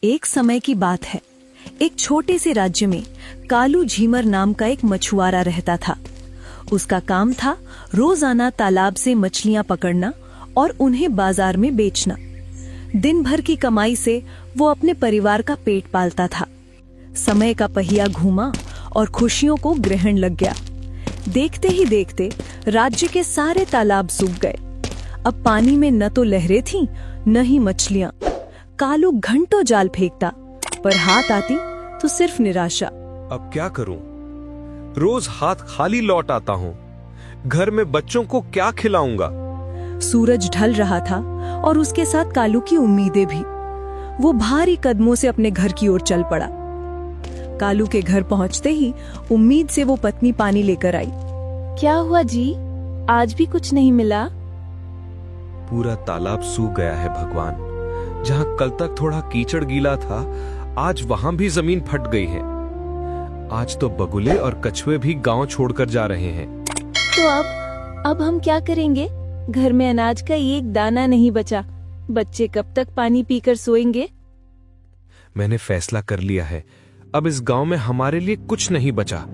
एक समय की बात है। एक छोटे से राज्य में कालू झीमर नाम का एक मछुआरा रहता था। उसका काम था रोजाना तालाब से मछलियां पकड़ना और उन्हें बाजार में बेचना। दिन भर की कमाई से वो अपने परिवार का पेट पालता था। समय का पहिया घूमा और खुशियों को ग्रहण लग गया। देखते ही देखते राज्य के सारे तालाब सूख गए। अब पानी में न तो लहरें थीं, न ही मछलियां। कालू घंटों जाल फेंकता, पर हाथ आती तो सिर्फ निराशा। अब क्या करूं? रोज हाथ खाली लौट आता हूं। घर में बच्चों को क्या खिलाऊंगा? सूरज ढल रहा था और उसके साथ कालू की उम्मीदें भी। वो भारी कदमों से अपने घर की ओर चल पड़ा। कालू के घर पहुंचते ही उम्मीद से वो पत्नी पानी लेकर आई। क्या हुआ जी? आज भी कुछ नहीं मिला? पूरा तालाब सूख गया है भगवान। जहां कल तक थोड़ा कीचड़ गीला था, आज वहां भी जमीन फट गई है। आज तो बगुले और कछुए भी गांव छोड़कर जा रहे हैं। तो अब हम क्या करेंगे? घर में अनाज का एक दाना नहीं बचा। बच्चे कब तक पानी पीकर सोएंगे? मैंने फैसला कर लिया है, अब इस गांव में हमारे लिए कुछ नहीं बचा।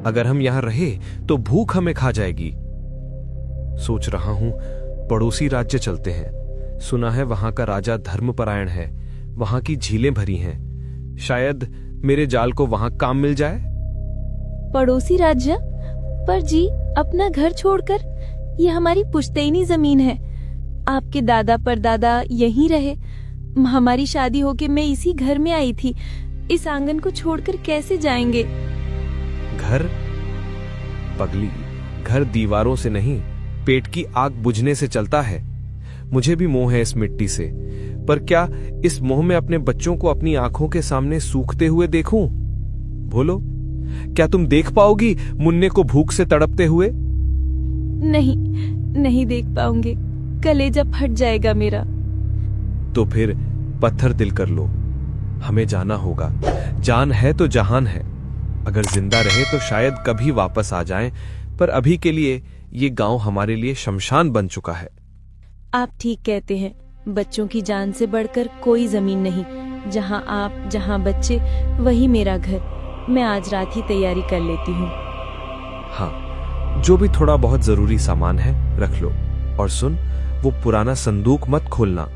अगर हम यहाँ रहे तो भूख हमें खा जाएगी। सोच रहा हूं पड़ोसी राज्य चलते हैं। सुना है वहां का राजा धर्मपरायण है, वहां की झीलें भरी हैं। शायद मेरे जाल को वहां काम मिल जाए। पड़ोसी राज्य? पर जी, अपना घर छोड़कर? ये हमारी पुश्तैनी जमीन है। आपके दादा परदादा यहीं रहे। हमारी शादी होके मैं इसी घर में आई थी। इस आंगन को छोड़कर कैसे जाएंगे? घर? पगली, घर दीवारों से नहीं, पेट की आग बुझने से चलता है। मुझे भी मोह है इस मिट्टी से, पर क्या इस मोह में अपने बच्चों को अपनी आंखों के सामने सूखते हुए देखूं? बोलो, क्या तुम देख पाओगी मुन्ने को भूख से तड़पते हुए? नहीं देख पाऊंगे। कलेजा फट जाएगा मेरा। तो फिर पत्थर दिल कर लो। हमें जाना होगा। जान है तो जहान है। अगर जिंदा रहे तो शायद कभी वापस आ जाएं, पर अभी के लिए ये गांव हमारे लिए शमशान बन चुका है। आप ठीक कहते हैं। बच्चों की जान से बढ़कर कोई जमीन नहीं। जहां आप, जहां बच्चे, वही मेरा घर। मैं आज रात ही तैयारी कर लेती हूँ। हाँ, जो भी थोड़ा बहुत जरूरी सामान है रख लो। और सुन, वो पुराना संदूक मत खोलना।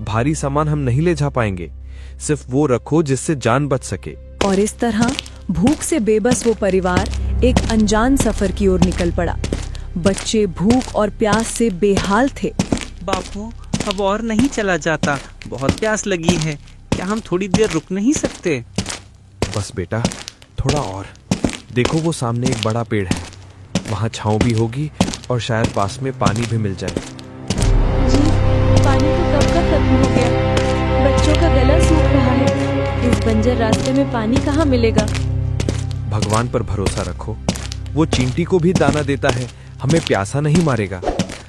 भारी सामान हम नहीं ले जा पाएंगे। सिर्फ वो रखो जिससे जान बच सके। और इस तरह भूख से बेबस वो परिवार एक अनजान सफर की ओर निकल पड़ा। बच्चे भूख और प्यास से बेहाल थे। बापू, अब और नहीं चला जाता। बहुत प्यास लगी है। क्या हम थोड़ी देर रुक नहीं सकते? बस बेटा, थोड़ा और। देखो वो सामने एक बड़ा पेड़ है। वहाँ छांव भी होगी और शायद पास में पानी भी मिल जाए। जी, पानी तो कब का खत्म हो गया। बच्चों का गला सूख रहा है। इस बंजर रास्ते में पानी कहाँ मिलेगा? भगवान पर भरोसा रखो। वो चींटी को भी दाना देता है, हमें प्यासा नहीं मारेगा।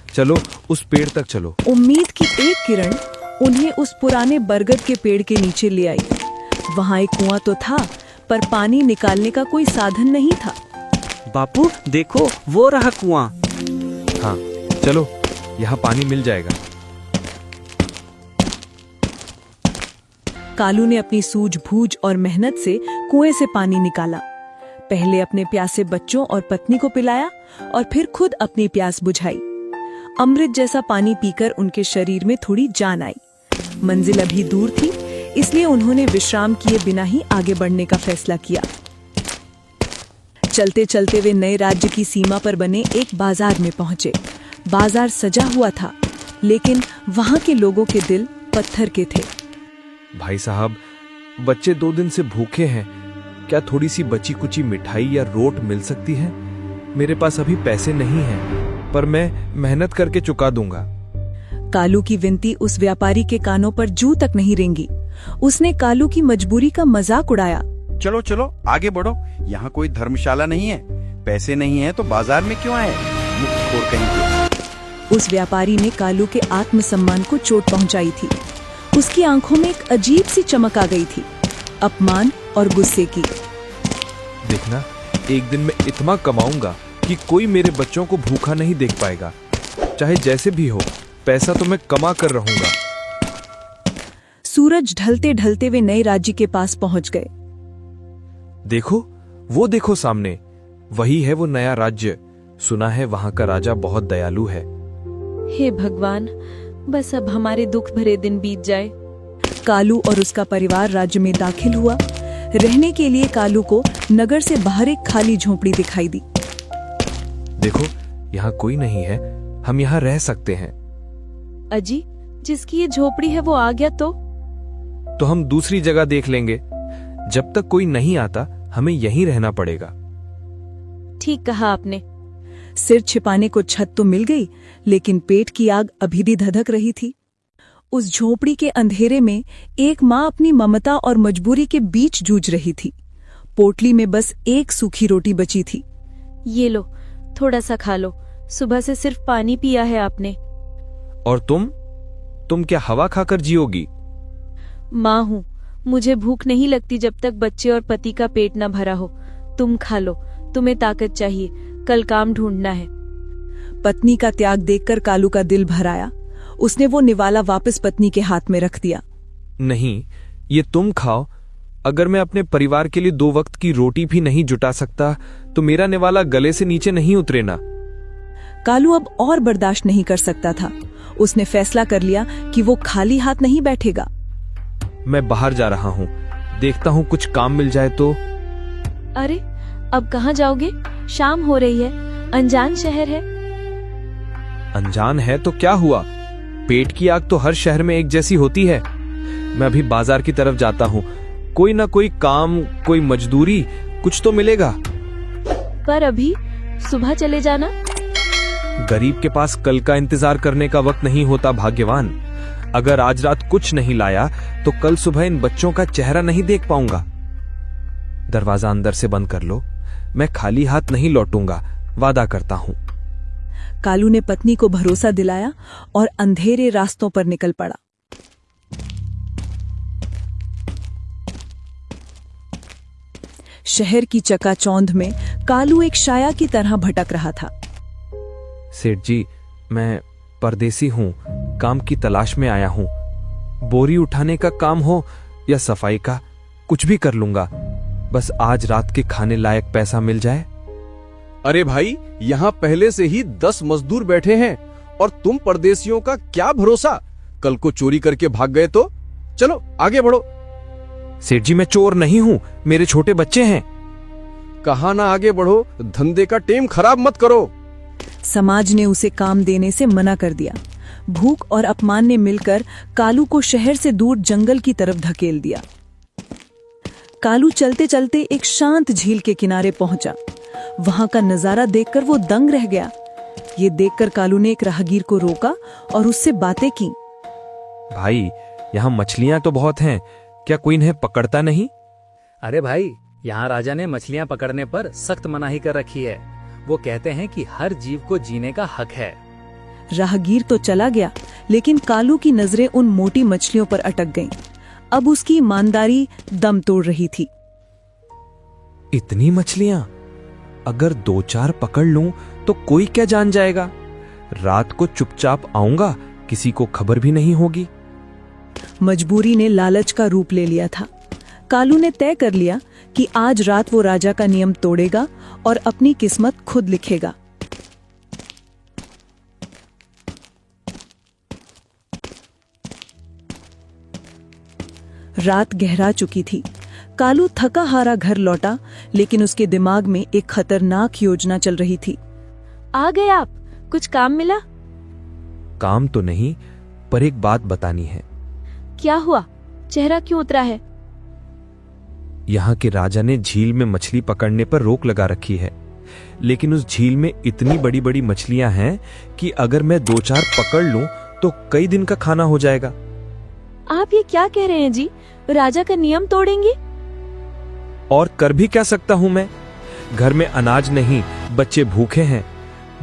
चलो उस पेड़ तक चलो। उम्मीद की एक किरण उन्हें उस पुराने बरगद के पेड़ के नीचे ले आई। वहाँ एक कुआं तो था, पर पानी निकालने का कोई साधन नहीं था। बापू देखो, वो रहा कुआं। हाँ चलो, यहाँ पानी मिल जाएगा। कालू ने अपनी सूझबूझ और मेहनत से कुएं से पानी निकाला। पहले अपने प्यासे बच्चों और पत्नी को पिलाया और फिर खुद अपनी प्यास बुझाई। अमृत जैसा पानी पीकर उनके शरीर में थोड़ी जान आई। मंजिल अभी दूर थी, इसलिए उन्होंने विश्राम किए बिना ही आगे बढ़ने का फैसला किया। चलते चलते वे नए राज्य की सीमा पर बने एक बाजार में पहुंचे। बाजार सजा हुआ था, लेकिन वहां के लोगों के दिल पत्थर के थे। भाई साहब, बच्चे 2 दिन से भूखे हैं। क्या थोड़ी सी बची कुची मिठाई या रोट मिल सकती है? मेरे पास अभी पैसे नहीं हैं, पर मैं मेहनत करके चुका दूंगा। कालू की विनती उस व्यापारी के कानों पर जू तक नहीं रेंगी। उसने कालू की मजबूरी का मजाक उड़ाया। चलो चलो आगे बढ़ो, यहाँ कोई धर्मशाला नहीं है। पैसे नहीं है तो बाजार में क्यों आए, मुफ्तखोर कहीं के। उस व्यापारी ने कालू के आत्मसम्मान को चोट पहुंचाई थी। उसकी आंखों में एक अजीब सी चमक आ गई थी, अपमान और गुस्से की। देखना, एक दिन मैं इतना कमाऊंगा कि कोई मेरे बच्चों को भूखा नहीं देख पाएगा। चाहे जैसे भी हो, पैसा तो मैं कमा कर रहूंगा। सूरज ढलते ढलते वे नए राज्य के पास पहुंच गए। वो देखो सामने, वही है वो नया राज्य। सुना है वहां का राजा बहुत दयालु है। हे भगवान, बस अब हमारे दुख भरे दिन बीत जाए। कालू और उसका परिवार राज्य में दाखिल हुआ। रहने के लिए कालू को नगर से बाहर एक खाली झोपड़ी दिखाई दी। देखो, यहाँ कोई नहीं है, हम यहाँ रह सकते हैं। अजी, जिसकी ये झोपड़ी है वो आ गया तो हम दूसरी जगह देख लेंगे। जब तक कोई नहीं आता हमें यहीं रहना पड़ेगा। ठीक कहा आपने। सिर छिपाने को छत तो मिल गई, लेकिन पेट की आग अभी भी धधक रही थी। उस झोपड़ी के अंधेरे में एक माँ अपनी ममता और मजबूरी के बीच जूझ रही थी। पोटली में बस एक सूखी रोटी बची थी। ये लो, थोड़ा सा खा लो, सुबह से सिर्फ पानी पिया है आपने। और तुम क्या हवा खाकर जियोगी? माँ हूँ, मुझे भूख नहीं लगती जब तक बच्चे और पति का पेट न भरा हो। तुम खा लो, तुम्हें ताकत चाहिए, कल काम ढूंढना है। पत्नी का त्याग देखकर कालू का दिल भर आया। उसने वो निवाला वापस पत्नी के हाथ में रख दिया। नहीं, ये तुम खाओ। अगर मैं अपने परिवार के लिए 2 वक्त की रोटी भी नहीं जुटा सकता तो मेरा निवाला गले से नीचे नहीं उतरे ना। कालू अब और बर्दाश्त नहीं कर सकता था। उसने फैसला कर लिया कि वो खाली हाथ नहीं बैठेगा। मैं बाहर जा रहा हूँ, देखता हूँ कुछ काम मिल जाए तो। अरे, अब कहाँ जाओगे? शाम हो रही है, अनजान शहर है। अनजान है तो क्या हुआ? पेट की आग तो हर शहर में एक जैसी होती है। मैं अभी बाजार की तरफ जाता हूँ, कोई ना कोई काम, कोई मजदूरी, कुछ तो मिलेगा। पर अभी सुबह चले जाना। गरीब के पास कल का इंतजार करने का वक्त नहीं होता भाग्यवान। अगर आज रात कुछ नहीं लाया तो कल सुबह इन बच्चों का चेहरा नहीं देख पाऊंगा। दरवाजा अंदर से बंद कर लो, मैं खाली हाथ नहीं लौटूंगा, वादा करता हूं। कालू ने पत्नी को भरोसा दिलाया और अंधेरे रास्तों पर निकल पड़ा। शहर की चकाचौंध में कालू एक शाया की तरह भटक रहा था। सेठ जी, मैं परदेसी हूँ, काम की तलाश में आया हूँ। बोरी उठाने का काम हो या सफाई का, कुछ भी कर लूंगा, बस आज रात के खाने लायक पैसा मिल जाए। अरे भाई, यहाँ पहले से ही 10 मजदूर बैठे हैं और तुम परदेसियों का क्या भरोसा, कल को चोरी करके भाग गए तो? चलो आगे बढ़ो। सेठ जी, मैं चोर नहीं हूँ, मेरे छोटे बच्चे हैं। कहा ना आगे बढ़ो, धंधे का टेम खराब मत करो। समाज ने उसे काम देने से मना कर दिया। भूख और अपमान ने मिलकर कालू को शहर से दूर जंगल की तरफ धकेल दिया। कालू चलते चलते एक शांत झील के किनारे पहुंचा। वहां का नजारा देखकर वो दंग रह गया। ये देखकर कालू ने एक राहगीर को रोका और उससे बातें की। भाई, यहाँ मछलियां तो बहुत हैं, क्या कोई इन्हें पकड़ता नहीं? अरे भाई, यहाँ राजा ने मछलियाँ पकड़ने पर सख्त मनाही कर रखी है। वो कहते हैं कि हर जीव को जीने का हक है। राहगीर तो चला गया, लेकिन कालू की नजरें उन मोटी मछलियों पर अटक गईं। अब उसकी ईमानदारी दम तोड़ रही थी। इतनी मछलियां? अगर 2-4 पकड़ लूं तो कोई क्या जान जाएगा। रात को चुपचाप आऊंगा, किसी को खबर भी नहीं होगी। मजबूरी ने लालच का रूप ले लिया था। कालू ने तय कर लिया कि आज रात वो राजा का नियम तोड़ेगा और अपनी किस्मत खुद लिखेगा। रात गहरा चुकी थी। कालू थका हारा घर लौटा, लेकिन उसके दिमाग में एक खतरनाक योजना चल रही थी। आ गए आप? कुछ काम मिला? काम तो नहीं, पर एक बात बतानी है। क्या हुआ? चेहरा क्यों उतरा है? यहाँ के राजा ने झील में मछली पकड़ने पर रोक लगा रखी है, लेकिन उस झील में इतनी बड़ी बड़ी मछलियां हैं कि अगर मैं 2-4 पकड़ लूं तो कई दिन का खाना हो जाएगा। आप ये क्या कह रहे हैं जी? राजा का नियम तोड़ेंगे? और कर भी क्या सकता हूं मैं? घर में अनाज नहीं, बच्चे भूखे हैं।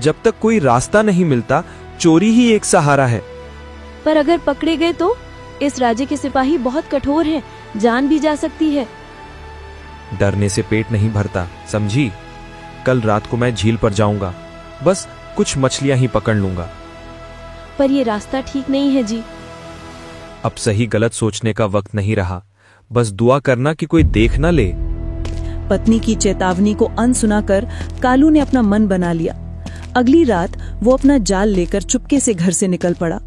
जब तक कोई रास्ता नहीं मिलता, चोरी ही एक सहारा है। पर अगर पकड़े गए तो? इस राज्य के सिपाही बहुत कठोर हैं, जान भी जा सकती है। डरने से पेट नहीं भरता, समझी? कल रात को मैं झील पर जाऊंगा, बस कुछ मछलियां ही पकड़ लूंगा। पर ये रास्ता ठीक नहीं है जी। अब सही गलत सोचने का वक्त नहीं रहा, बस दुआ करना कि कोई देख ना ले। पत्नी की चेतावनी को अनसुना कर कालू ने अपना मन बना लिया। अगली रात वो अपना जाल लेकर चुपके से घर से निकल पड़ा।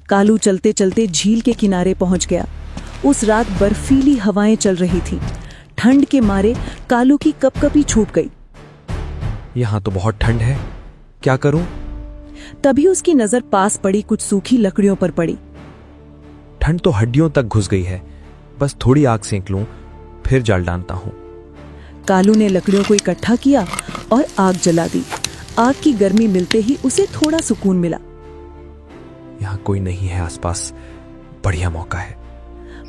कालू चलते चलते झील के किनारे पहुंच गया। उस रात बर्फीली हवाएं चल रही थीं। ठंड के मारे कालू की कपकपी छूट गई। यहां तो बहुत ठंड है, क्या करूं? तभी उसकी नजर पास पड़ी कुछ सूखी लकड़ियों पर पड़ी। ठंड तो हड्डियों तक घुस गई है, बस थोड़ी आग सेंक लूं, फिर जल डालता हूं। कालू ने लकड़ियों को इकट्ठा किया और आग जला दी। आग की गर्मी मिलते ही उसे थोड़ा सुकून मिला। यहां कोई नहीं है आसपास, बढ़िया मौका है।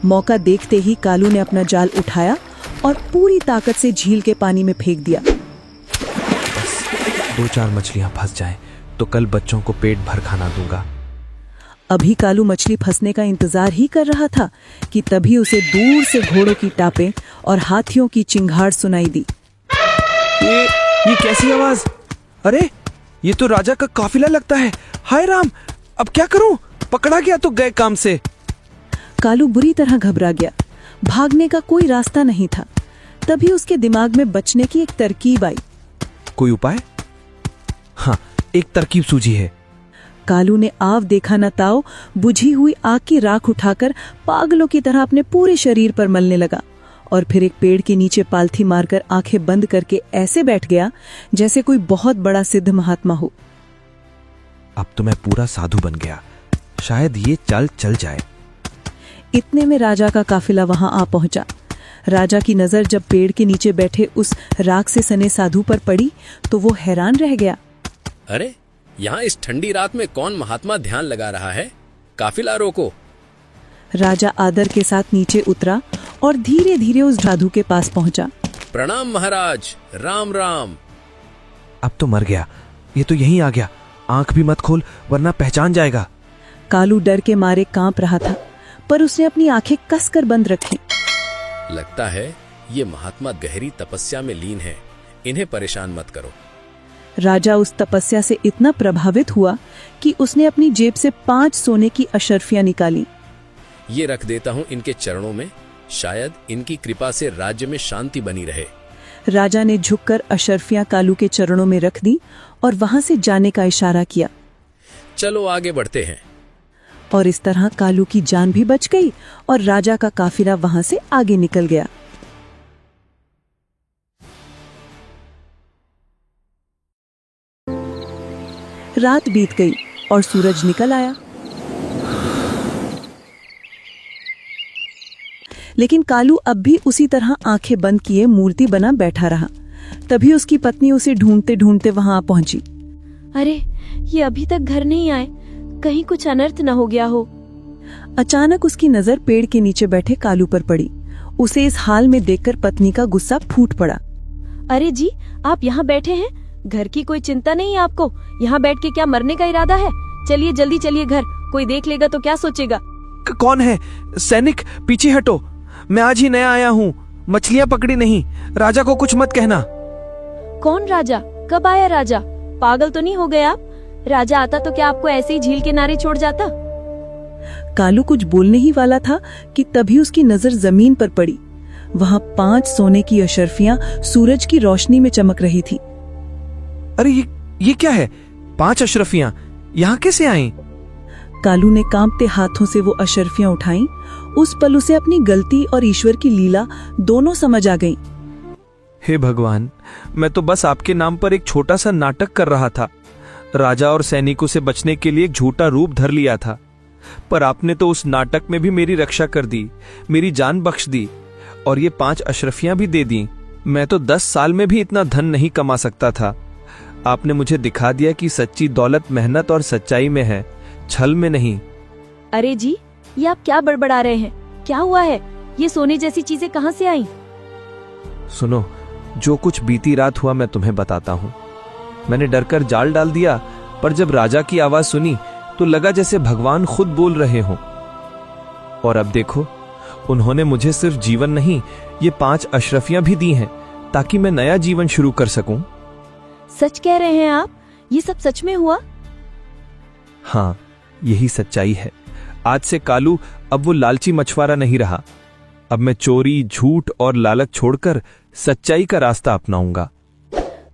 मौका देखते ही कालू ने अपना जाल उठाया और पूरी ताकत से झील के पानी में फेंक दिया। बस 2-4 मछलियां फंस जाएं तो कल बच्चों को पेट भर खाना दूंगा। अभी कालू मछली फंसने का इंतजार ही कर रहा था कि तभी उसे दूर से घोड़ों की टापें और हाथियों की चिंगाड़ सुनाई दी। ये कैसी आवाज? अरे ये तो राजा का काफिला लगता है। हाय राम, अब क्या करूं? पकड़ा गया तो गए काम से। कालू बुरी तरह घबरा गया। भागने का कोई रास्ता नहीं था। तभी उसके दिमाग में बचने की एक तरकीब आई। कोई उपाय? हाँ, एक तरकीब सूझी है। कालू ने आव देखा न ताओ बुझी हुई आग की राख उठाकर पागलों की तरह अपने पूरे शरीर पर मलने लगा और फिर एक पेड़ के नीचे पालथी मारकर आंखें बंद करके ऐसे बैठ गया जैसे कोई बहुत बड़ा सिद्ध महात्मा हो। अब तो मैं पूरा साधु बन गया, शायद ये चाल चल जाए। इतने में राजा का काफिला वहां आ पहुंचा। राजा की नजर जब पेड़ के नीचे बैठे उस राख से सने साधु पर पड़ी तो वो हैरान रह गया। अरे यहाँ इस ठंडी रात में कौन महात्मा ध्यान लगा रहा है? काफिला रोको। राजा आदर के साथ नीचे उतरा और धीरे धीरे उस साधु के पास पहुंचा। प्रणाम महाराज, राम राम। अब तो मर गया, ये तो यहीं आ गया। आंख भी मत खोल वरना पहचान जाएगा। कालू डर के मारे कांप रहा था, पर उसने अपनी आंखें कसकर बंद रखी। लगता है ये महात्मा गहरी तपस्या में लीन है, इन्हें परेशान मत करो। राजा उस तपस्या से इतना प्रभावित हुआ कि उसने अपनी जेब से 5 सोने की अशर्फियां निकाली। ये रख देता हूँ इनके चरणों में, शायद इनकी कृपा से राज्य में शांति बनी रहे। राजा ने झुककर अशर्फियां कालू के चरणों में रख दी और वहां से जाने का इशारा किया। चलो आगे बढ़ते हैं। और इस तरह कालू की जान भी बच गई और राजा का काफिला वहां से आगे निकल गया। रात बीत गई और सूरज निकल आया, लेकिन कालू अब भी उसी तरह आंखें बंद किए मूर्ति बना बैठा रहा। तभी उसकी पत्नी उसे ढूंढते ढूंढते वहां आ पहुंची। अरे, ये अभी तक घर नहीं आए, कहीं कुछ अनर्थ न हो गया हो। अचानक उसकी नजर पेड़ के नीचे बैठे कालू पर पड़ी। उसे इस हाल में देखकर पत्नी का गुस्सा फूट पड़ा। अरे जी, आप यहाँ बैठे हैं, घर की कोई चिंता नहीं है आपको? यहाँ बैठ के क्या मरने का इरादा है? चलिए जल्दी चलिए घर, कोई देख लेगा तो क्या सोचेगा? कौन है? सैनिक पीछे हटो, मैं आज ही नया आया हूँ, मछलियाँ पकड़ी नहीं, राजा को कुछ मत कहना। कौन राजा? कब आया राजा? पागल तो नहीं हो गए आप? राजा आता तो क्या आपको ऐसे ही झील किनारे छोड़ जाता? कालू कुछ बोलने ही वाला था कि तभी उसकी नजर जमीन पर पड़ी। वहां 5 सोने की अशर्फियां सूरज की रोशनी में चमक रही थी। अरे ये क्या है? 5 अशरफियां यहाँ कैसे आईं? कालू ने कांपते हाथों से वो अशर्फियां उठाईं। उस पल उसे अपनी गलती और ईश्वर की लीला दोनों समझ आ गईं। हे भगवान, मैं तो बस आपके नाम पर एक छोटा सा नाटक कर रहा था। राजा और सैनिकों से बचने के लिए एक झूठा रूप धर लिया था, पर आपने तो उस नाटक में भी मेरी रक्षा कर दी, मेरी जान बख्श दी और ये 5 अशरफियां भी दे दी। मैं तो 10 साल में भी इतना धन नहीं कमा सकता था। आपने मुझे दिखा दिया कि सच्ची दौलत मेहनत और सच्चाई में है, छल में नहीं। अरे जी, ये आप क्या बड़बड़ा रहे हैं? क्या हुआ है? ये सोने जैसी चीजें कहाँ से आई? सुनो, जो कुछ बीती रात हुआ मैं तुम्हें बताता हूँ। मैंने डरकर जाल डाल दिया, पर जब राजा की आवाज सुनी तो लगा जैसे भगवान खुद बोल रहे हों। और अब देखो, उन्होंने मुझे सिर्फ जीवन नहीं, ये 5 अशरफियां भी दी हैं ताकि मैं नया जीवन शुरू कर सकूं। सच कह रहे हैं आप? ये सब सच में हुआ? हाँ, यही सच्चाई है। आज से कालू अब वो लालची मछुआरा नहीं रहा। अब मैं चोरी, झूठ और लालच छोड़कर सच्चाई का रास्ता अपनाऊंगा।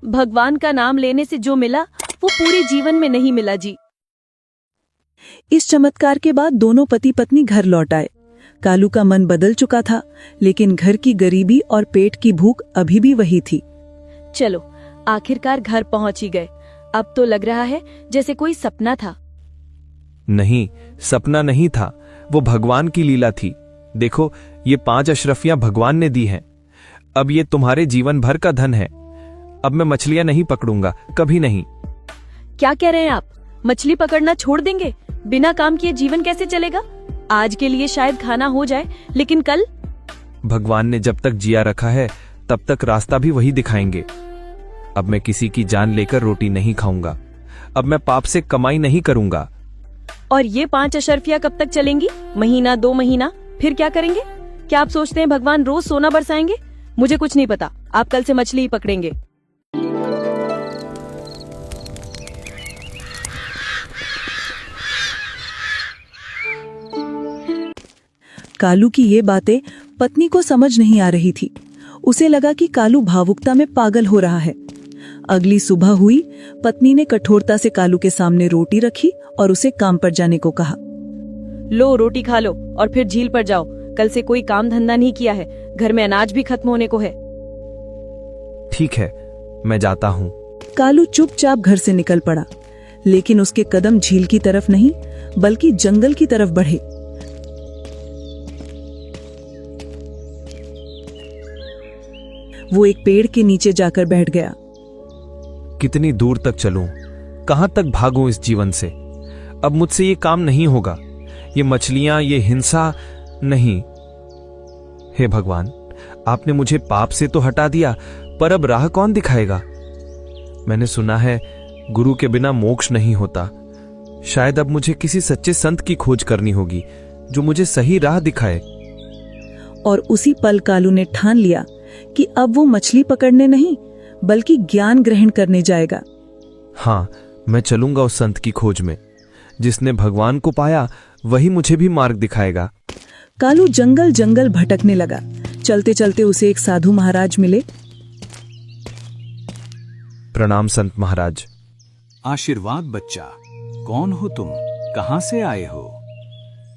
भगवान का नाम लेने से जो मिला वो पूरे जीवन में नहीं मिला जी। इस चमत्कार के बाद दोनों पति पत्नी घर लौट आए। कालू का मन बदल चुका था, लेकिन घर की गरीबी और पेट की भूख अभी भी वही थी। चलो, आखिरकार घर पहुंच ही गए। अब तो लग रहा है जैसे कोई सपना था। नहीं, सपना नहीं था, वो भगवान की लीला थी। देखो, ये 5 अशरफियां भगवान ने दी हैं। अब ये तुम्हारे जीवन भर का धन है। अब मैं मछलियां नहीं पकड़ूंगा, कभी नहीं। क्या कह रहे हैं आप? मछली पकड़ना छोड़ देंगे? बिना काम किए जीवन कैसे चलेगा? आज के लिए शायद खाना हो जाए, लेकिन कल? भगवान ने जब तक जिया रखा है तब तक रास्ता भी वही दिखाएंगे। अब मैं किसी की जान लेकर रोटी नहीं खाऊंगा। अब मैं पाप से कमाई नहीं करूंगा। और ये 5 अशरफियां कब तक चलेंगी? महीना, 2 महीना, फिर क्या करेंगे? क्या आप सोचते हैं भगवान रोज सोना बरसाएंगे? मुझे कुछ नहीं पता। आप कल से मछली ही पकड़ेंगे। कालू की ये बातें पत्नी को समझ नहीं आ रही थी। उसे लगा कि कालू भावुकता में पागल हो रहा है। अगली सुबह हुई, पत्नी ने कठोरता से कालू के सामने रोटी रखी और उसे काम पर जाने को कहा। लो, रोटी खा लो और फिर झील पर जाओ। कल से कोई काम धंधा नहीं किया है। घर में अनाज भी खत्म होने को है। ठीक है, मैं जाता हूँ। कालू चुपचाप घर से निकल पड़ा, लेकिन उसके कदम झील की तरफ नहीं बल्कि जंगल की तरफ बढ़े। वो एक पेड़ के नीचे जाकर बैठ गया। कितनी दूर तक चलूं? कहां तक भागूं इस जीवन से? अब मुझसे ये काम नहीं होगा। ये मछलियां, ये हिंसा नहीं। हे भगवान, आपने मुझे पाप से तो हटा दिया, पर अब राह कौन दिखाएगा? मैंने सुना है गुरु के बिना मोक्ष नहीं होता। शायद अब मुझे किसी सच्चे संत की खोज करनी होगी जो मुझे सही राह दिखाए। और उसी पल कालू ने ठान लिया कि अब वो मछली पकड़ने नहीं बल्कि ज्ञान ग्रहण करने जाएगा। हाँ, मैं चलूंगा उस संत की खोज में। जिसने भगवान को पाया वही मुझे भी मार्ग दिखाएगा। कालू जंगल जंगल भटकने लगा। चलते चलते उसे एक साधु महाराज मिले। प्रणाम संत महाराज। आशीर्वाद बच्चा। कौन हो तुम? कहां से आए हो?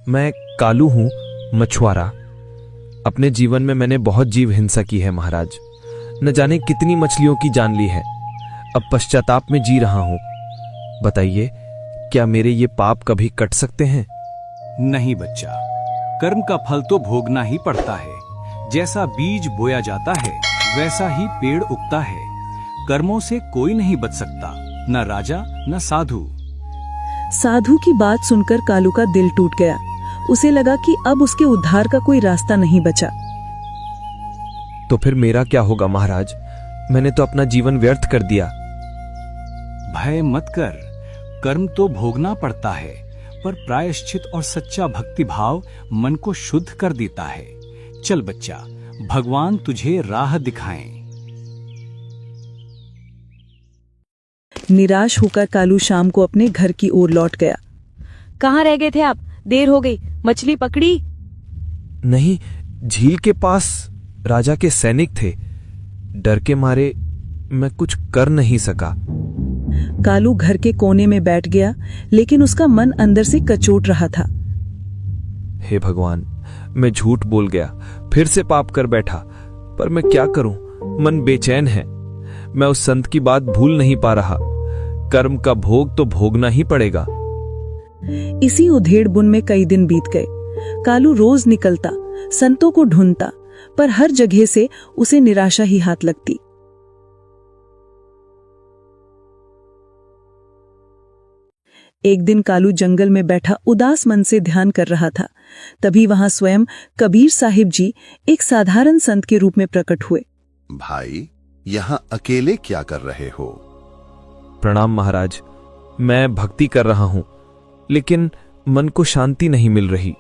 मैं कालू हूं, मछुआरा। अपने जीवन में मैंने बहुत जीव हिंसा की है महाराज। न जाने कितनी मछलियों की जान ली है। अब पश्चाताप में जी रहा हूं। बताइए, क्या मेरे ये पाप कभी कट सकते हैं? नहीं बच्चा, कर्म का फल तो भोगना ही पड़ता है। जैसा बीज बोया जाता है वैसा ही पेड़ उगता है। कर्मों से कोई नहीं बच सकता, न राजा न साधु। साधु की बात सुनकर कालू का दिल टूट गया। उसे लगा कि अब उसके उद्धार का कोई रास्ता नहीं बचा। तो फिर मेरा क्या होगा महाराज? मैंने तो अपना जीवन व्यर्थ कर दिया। भय मत कर। कर्म तो भोगना पड़ता है, पर प्रायश्चित और सच्चा भक्ति भाव मन को शुद्ध कर देता है। चल बच्चा, भगवान तुझे राह दिखाएं। निराश होकर कालू शाम को अपने घर की ओर लौट गया। कहाँ रह गए थे आप? देर हो गई। मछली पकड़ी? नहीं, झील के पास राजा के सैनिक थे। डर के मारे मैं कुछ कर नहीं सका। कालू घर के कोने में बैठ गया, लेकिन उसका मन अंदर से कचोट रहा था। हे भगवान, मैं झूठ बोल गया, फिर से पाप कर बैठा। पर मैं क्या करूं? मन बेचैन है। मैं उस संत की बात भूल नहीं पा रहा। कर्म का भोग तो भोगना ही पड़ेगा। इसी उधेड़ बुन में कई दिन बीत गए। कालू रोज निकलता, संतों को ढूंढता, पर हर जगह से उसे निराशा ही हाथ लगती। एक दिन कालू जंगल में बैठा उदास मन से ध्यान कर रहा था। तभी वहां स्वयं कबीर साहिब जी एक साधारण संत के रूप में प्रकट हुए। भाई, यहाँ अकेले क्या कर रहे हो? प्रणाम महाराज। मैं भक्ति कर रहा हूं, लेकिन मन को शांति नहीं मिल रही।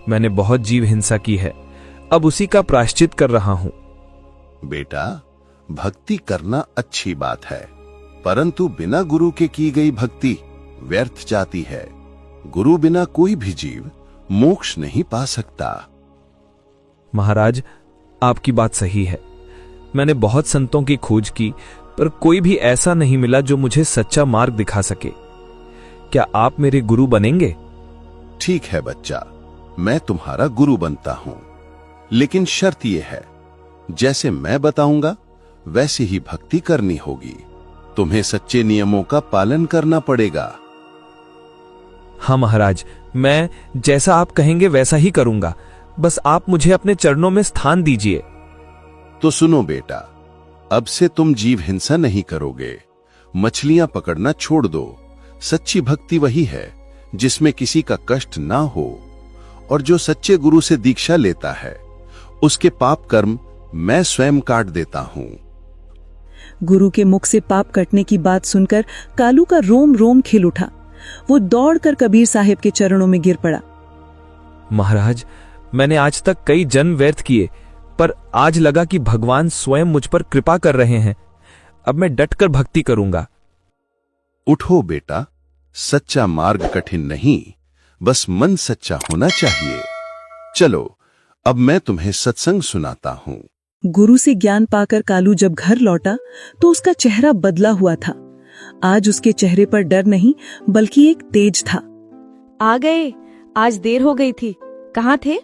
मैंने बहुत जीव हिंसा की है, अब उसी का प्रायश्चित कर रहा हूं। बेटा, भक्ति करना अच्छी बात है, परंतु बिना गुरु के की गई भक्ति व्यर्थ जाती है। गुरु बिना कोई भी जीव मोक्ष नहीं पा सकता। महाराज, आपकी बात सही है। मैंने बहुत संतों की खोज की, पर कोई भी ऐसा नहीं मिला जो मुझे सच्चा मार्ग दिखा सके। क्या आप मेरे गुरु बनेंगे? ठीक है बच्चा, मैं तुम्हारा गुरु बनता हूं, लेकिन शर्त यह है, जैसे मैं बताऊंगा वैसे ही भक्ति करनी होगी। तुम्हें सच्चे नियमों का पालन करना पड़ेगा। हाँ महाराज, मैं जैसा आप कहेंगे वैसा ही करूंगा। बस आप मुझे अपने चरणों में स्थान दीजिए। तो सुनो बेटा, अब से तुम जीव हिंसा नहीं करोगे, मछलियां पकड़ना छोड़ दो। सच्ची भक्ति वही है जिसमें किसी का कष्ट ना हो, और जो सच्चे गुरु से दीक्षा लेता है उसके पाप कर्म मैं स्वयं काट देता हूं। गुरु के मुख से पाप कटने की बात सुनकर कालू का रोम रोम खिल उठा। वो दौड़कर कबीर साहिब के चरणों में गिर पड़ा। महाराज, मैंने आज तक कई जन्म व्यर्थ किए, पर आज लगा कि भगवान स्वयं मुझ पर कृपा कर रहे हैं। अब मैं डटकर भक्ति करूंगा। उठो बेटा, सच्चा मार्ग कठिन नहीं, बस मन सच्चा होना चाहिए। चलो, अब मैं तुम्हें सत्संग सुनाता हूं। गुरु से ज्ञान पाकर कालू जब घर लौटा तो उसका चेहरा बदला हुआ था। आज उसके चेहरे पर डर नहीं बल्कि एक तेज था। आ गए, आज देर हो गई थी। कहाँ थे?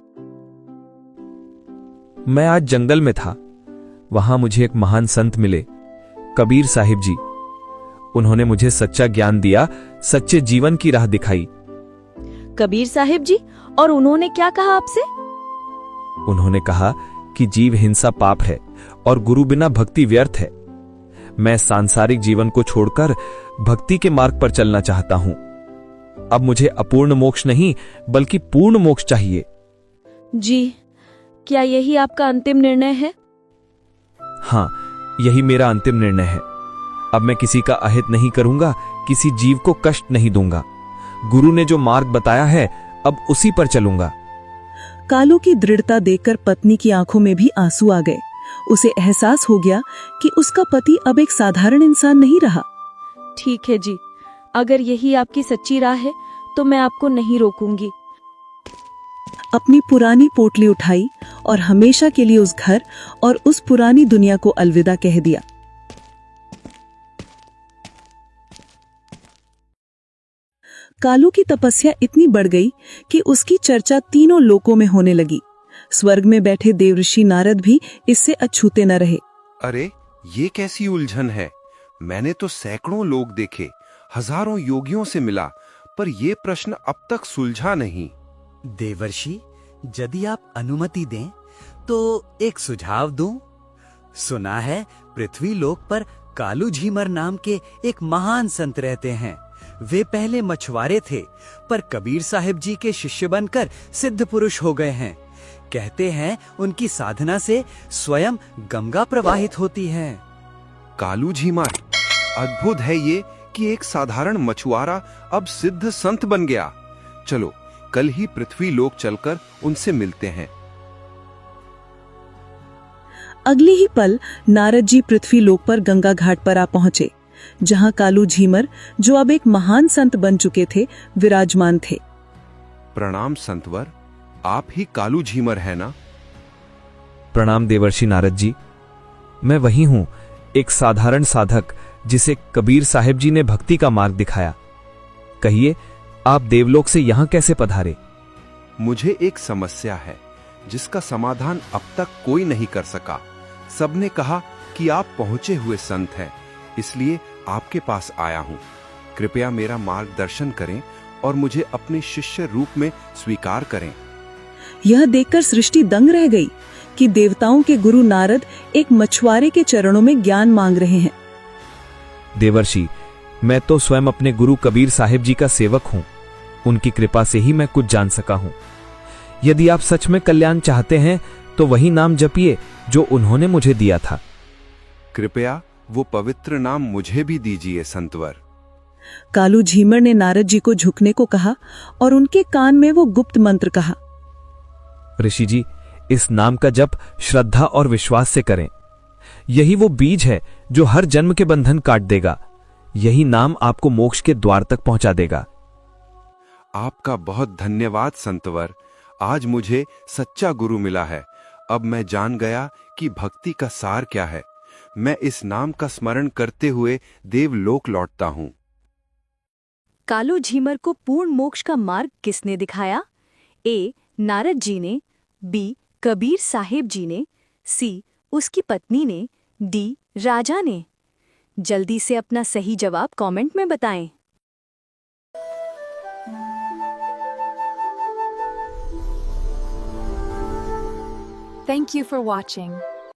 मैं आज जंगल में था। वहां मुझे एक महान संत मिले, कबीर साहिब जी। उन्होंने मुझे सच्चा ज्ञान दिया, सच्चे जीवन की राह दिखाई। कबीर साहिब जी? और उन्होंने क्या कहा आपसे? उन्होंने कहा कि जीव हिंसा पाप है और गुरु बिना भक्ति व्यर्थ है। मैं सांसारिक जीवन को छोड़कर भक्ति के मार्ग पर चलना चाहता हूं। अब मुझे अपूर्ण मोक्ष नहीं बल्कि पूर्ण मोक्ष चाहिए। जी, क्या यही आपका अंतिम निर्णय है? हाँ, यही मेरा अंतिम निर्णय है। अब मैं किसी का अहित नहीं करूंगा, किसी जीव को कष्ट नहीं दूंगा। गुरु ने जो मार्ग बताया है अब उसी पर चलूंगा। कालू की दृढ़ता देखकर पत्नी की आंखों में भी आंसू आ गए। उसे एहसास हो गया कि उसका पति अब एक साधारण इंसान नहीं रहा। ठीक है जी, अगर यही आपकी सच्ची राह है तो मैं आपको नहीं रोकूंगी। अपनी पुरानी पोटली उठाई और हमेशा के लिए उस घर और उस पुरानी दुनिया को अलविदा कह दिया। कालू की तपस्या इतनी बढ़ गई कि उसकी चर्चा तीनों लोकों में होने लगी। स्वर्ग में बैठे देवऋषि नारद भी इससे अछूते न रहे। अरे, ये कैसी उलझन है? मैंने तो सैकड़ों लोग देखे, हजारों योगियों से मिला, पर ये प्रश्न अब तक सुलझा नहीं। देवर्षि, यदि आप अनुमति दें तो एक सुझाव दूं। सुना है पृथ्वी लोक पर कालू झीमर नाम के एक महान संत रहते हैं। वे पहले मछुआरे थे, पर कबीर साहिब जी के शिष्य बनकर सिद्ध पुरुष हो गए हैं। कहते हैं उनकी साधना से स्वयं गंगा प्रवाहित होती है। कालू झीमर, अद्भुत है ये कि एक साधारण मछुआरा अब सिद्ध संत बन गया। चलो, कल ही पृथ्वी लोक चलकर उनसे मिलते हैं। अगले ही पल नारद जी पृथ्वी लोक पर गंगा घाट पर आ पहुंचे, जहां कालू झीमर, जो अब एक महान संत बन चुके थे, विराजमान थे। प्रणाम संतवर, आप ही कालू झीमर है ना? प्रणाम देवर्षि नारद जी, मैं वही हूं, एक साधारण साधक जिसे कबीर साहिब जी ने भक्ति का मार्ग दिखाया। कहिए, आप देवलोक से यहां कैसे पधारे? मुझे एक समस्या है जिसका समाधान अब तक कोई नहीं कर सका। सबने कहा कि आप पहुंचे हुए संत हैं, इसलिए आपके पास आया हूं। कृपया मेरा मार्गदर्शन करें और मुझे अपने शिष्य रूप में स्वीकार करें। यह देखकर सृष्टि दंग रह गई कि देवताओं के गुरु नारद एक मछुआरे के चरणों में ज्ञान मांग रहे हैं। देवर्षि, मैं तो स्वयं अपने गुरु कबीर साहिब जी का सेवक हूं। उनकी कृपा से ही मैं कुछ जान सका हूं। यदि आप सच में कल्याण चाहते हैं तो वही नाम जपिए जो उन्होंने मुझे दिया था। कृपया वो पवित्र नाम मुझे भी दीजिए संतवर। कालू झीमर ने नारद जी को झुकने को कहा और उनके कान में वो गुप्त मंत्र कहा। ऋषि जी, इस नाम का जप श्रद्धा और विश्वास से करें। यही वो बीज है जो हर जन्म के बंधन काट देगा। यही नाम आपको मोक्ष के द्वार तक पहुंचा देगा। आपका बहुत धन्यवाद संतवर। आज मुझे सच्चा गुरु मिला है। अब मैं जान गया कि भक्ति का सार क्या है। मैं इस नाम का स्मरण करते हुए देवलोक लौटता हूँ। कालू झीमर को पूर्ण मोक्ष का मार्ग किसने दिखाया? ए. नारद जी ने, बी. कबीर साहेब जी ने, सी. उसकी पत्नी ने, डी. राजा ने। जल्दी से अपना सही जवाब कमेंट में बताएं। Thank you for watching.